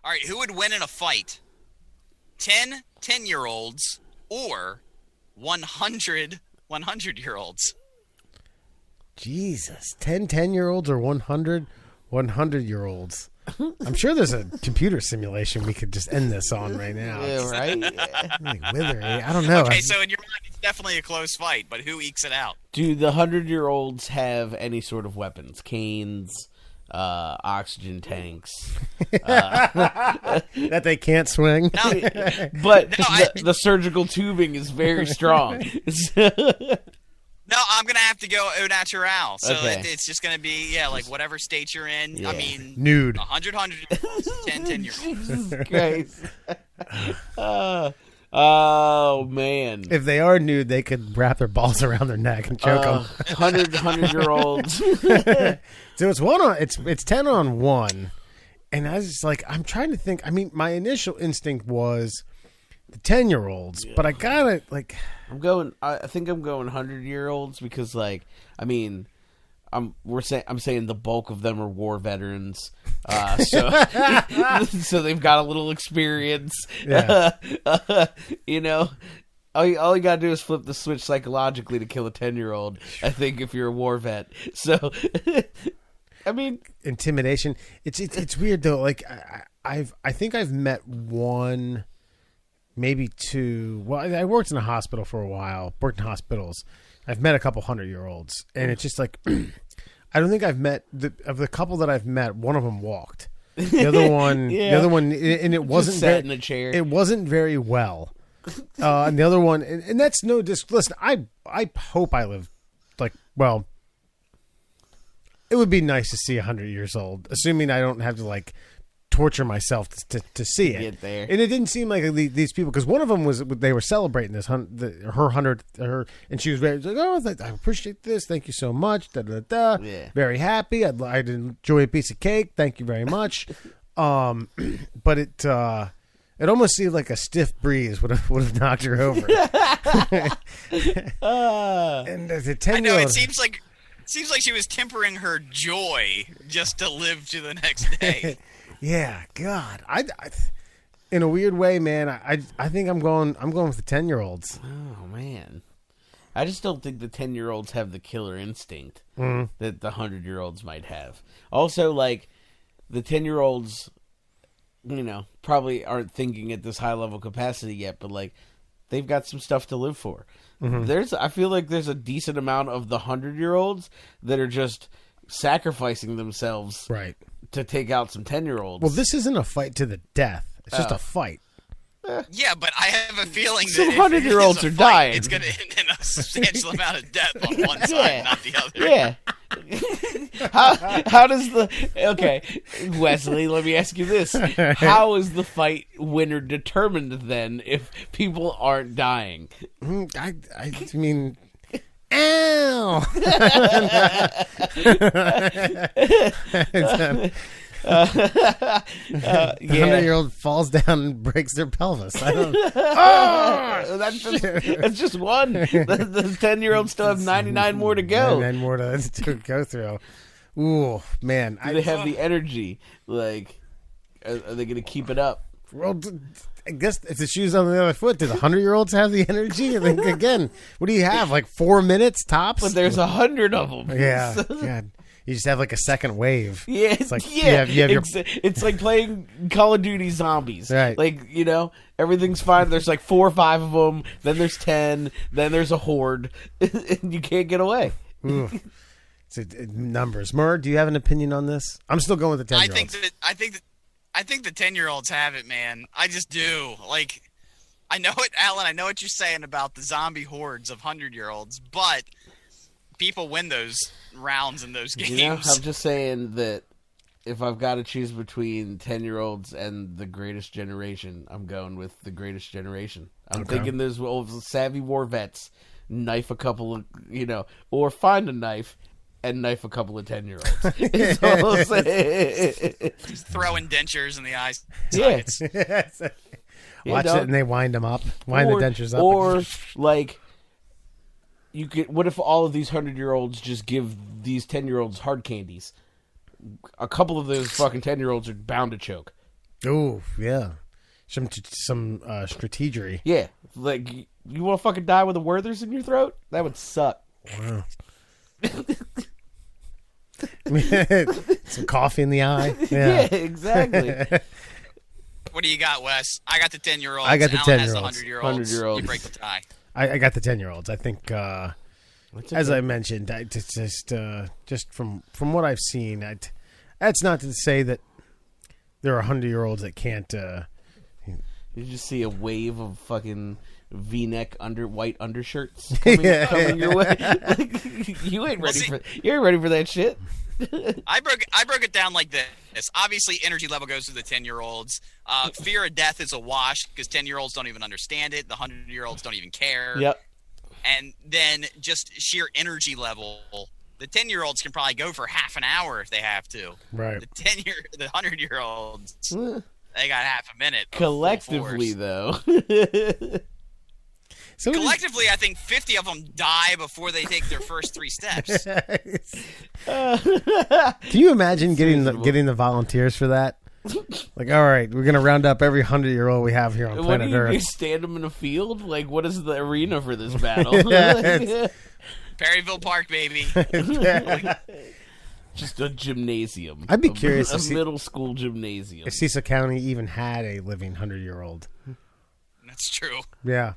All right, who would win in a fight? 10-year-olds or 100-year-olds? Jesus. 10-year-olds or 100-year-olds? I'm sure there's a computer simulation we could just end this on right now. Yeah, right? Like withering. I don't know. Okay, so in your mind, it's definitely a close fight, but who ekes it out? Do the 100-year-olds have any sort of weapons? Canes, oxygen tanks? That they can't swing? No, But the surgical tubing is very strong. no, I'm going to have to go au naturel. So Okay. it's just going to be, like whatever state you're in. Yeah. I mean, Nude. 100-year-olds, 10-year-olds. Jesus Christ. Oh, man. If they are nude, they could wrap their balls around their neck and choke them. 100-year-olds. So it's 10 on 1. And I was just like, I'm trying to think. I mean, my initial instinct was the 10-year-olds, but I gotta, like... I think I'm going 100-year-olds because, like, I mean, I'm saying the bulk of them are war veterans, so they've got a little experience. Yeah. You know, all you gotta do is flip the switch psychologically to kill a 10-year-old. I think if you're a war vet, so I mean, Intimidation. It's weird though. Like I think I've met one, maybe two. Well, I worked in a hospital for a while. Worked in hospitals. I've met a couple 100-year-olds, and it's just like I don't think I've met of the couple that I've met. One of them walked. The other one, and it wasn't just sat in a chair. It wasn't very well. And the other one, and that's no disc. Listen, I hope I live well. It would be nice to see 100 years old, assuming I don't have to like torture myself to see it. Get there. And it didn't seem like these people, because one of them they were celebrating this her 100th, and she was very like, oh, I appreciate this, thank you so much, da da da. Yeah. Very happy. I'd enjoy a piece of cake. Thank you very much. But it almost seemed like a stiff breeze would have knocked her over. And the 10-year-old, I know, it seems like she was tempering her joy just to live to the next day. Yeah, God, I in a weird way, man. I think I'm going with the 10-year-olds. Oh man, I just don't think the 10-year-olds have the killer instinct that the 100-year-olds might have. Also, like the 10-year-olds, you know, probably aren't thinking at this high level capacity yet, but like they've got some stuff to live for. I feel like there's a decent amount of the 100-year-olds that are just sacrificing themselves, Right. to take out some 10-year-olds. Well, this isn't a fight to the death. It's just a fight. Yeah, but I have a feeling that Some if 100-year-olds it are is a fight, dying. it's going to end in a substantial amount of death on one side, not the other. Yeah. How does okay, Wesley, let me ask you this. How is the fight winner determined then if people aren't dying? I mean, ow! The 100-year-old falls down and breaks their pelvis. I don't. Oh, that's just one. The 10-year-olds still have 99 more to go. 99 more to go through. Ooh, man. Do they have the energy? Like, are they going to keep it up? Well, I guess if the shoe's on the other foot, do the 100-year-olds have the energy? I think, again, what do you have? Like 4 minutes tops? But there's 100 of them. Yeah. God. You just have like a second wave. Yeah, It's like, yeah. you have your... It's like playing Call of Duty Zombies. Right. Like, you know, everything's fine. There's like 4 or 5 of them. Then there's 10. Then there's a horde. And you can't get away. It's numbers. Murr, do you have an opinion on this? I'm still going with the 10-year-olds. I think the 10-year-olds have it, man. I just do. Like, I know it, Alan. I know what you're saying about the zombie hordes of 100-year-olds, but people win those rounds in those games. You know, I'm just saying that if I've got to choose between 10-year-olds and the greatest generation, I'm going with the greatest generation. I'm thinking those old savvy war vets knife a couple of, you know, or find a knife and knife a couple of 10-year-olds. That's all I'm saying. Just throwing dentures in the eyes. Yeah. Watch it and they wind them up. Wind the dentures up. Or, like, you could. What if all of these 100-year-olds just give these 10-year-olds hard candies? A couple of those fucking 10-year-olds are bound to choke. Oh, yeah. Some strategery. Yeah, like you want to fucking die with a Werther's in your throat? That would suck. Wow. Some coffee in the eye. Yeah, exactly. What do you got, Wes? I got the 10-year-olds. I got the Alan has 10-year-olds. the 100-year-olds. 100-year-olds. You break the tie. I got the 10-year-olds. I think, That's as okay. I mentioned, just from what I've seen, that's not to say that there are 100-year-olds that can't. You just see a wave of fucking V-neck white undershirts coming your way. Like, you ain't ready for that shit. I broke it down like this. Obviously, energy level goes to the 10-year-olds. Fear of death is a wash because 10-year-olds don't even understand it. The 100-year-olds don't even care. Yep. And then just sheer energy level. The 10-year-olds can probably go for half an hour if they have to. Right. The 100-year-olds, they got half a minute. of full Collectively, force. though. So Collectively, I think 50 of them die before they take their first 3 steps. Can you imagine getting reasonable. the volunteers for that? Like, all right, we're gonna round up every 100-year-old we have here on What do planet you do? Earth. Stand them in a field? Like, what is the arena for this battle? Perryville Park, baby. Just a gymnasium. I'd be curious to A see middle school gymnasium. if Cecil County even had a living 100-year-old. That's true. Yeah,